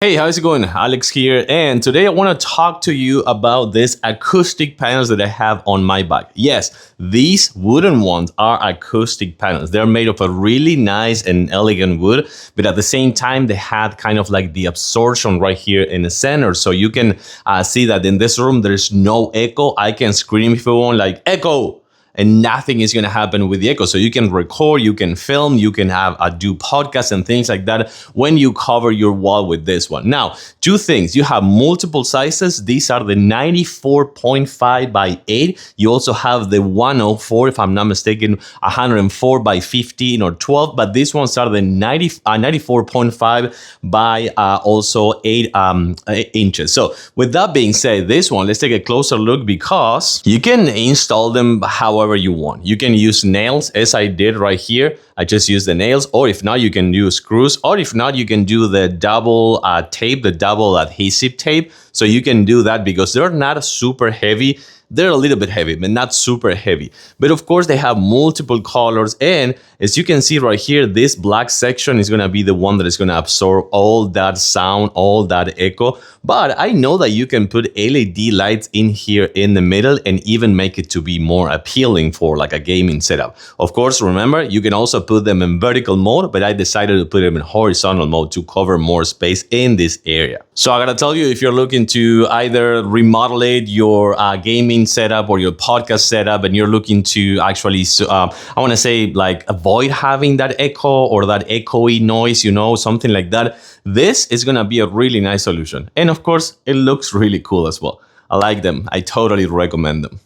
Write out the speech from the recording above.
Hey, how's it going? Alex here, and today I want to talk to you about these acoustic panels that I have on my bike. Yes, these wooden ones are acoustic panels. They're made of a really nice and elegant wood, but at the same time, they had kind of like the absorption right here in the center. So you can see that in this room, there's no echo. I can scream if I want, like, echo! And nothing is going to happen with the echo. So you can record, you can film, you can have do podcasts and things like that when you cover your wall with this one. Now, two things. You have multiple sizes. These are the 94.5 by 8. You also have the 104, if I'm not mistaken, 104 by 15 or 12. But these ones are the 94.5 by also 8 inches. So with that being said, this one, let's take a closer look because you can install them however you want. You can use nails, as I did right here. I just use the nails, or if not, you can use screws, or if not, you can do the double tape, the double adhesive tape. So you can do that because they're not super heavy. They're a little bit heavy, but not super heavy. But of course, they have multiple colors. And as you can see right here, this black section is going to be the one that is going to absorb all that sound, all that echo. But I know that you can put LED lights in here in the middle and even make it to be more appealing for like a gaming setup. Of course, remember, you can also put them in vertical mode, but I decided to put them in horizontal mode to cover more space in this area. So I gotta tell you, if you're looking to either remodel your gaming setup or your podcast setup, and you're looking to actually, I want to say, like, avoid having that echo or that echoey noise, something like that, this is gonna be a really nice solution. And of course, it looks really cool as well. I like them. I totally recommend them.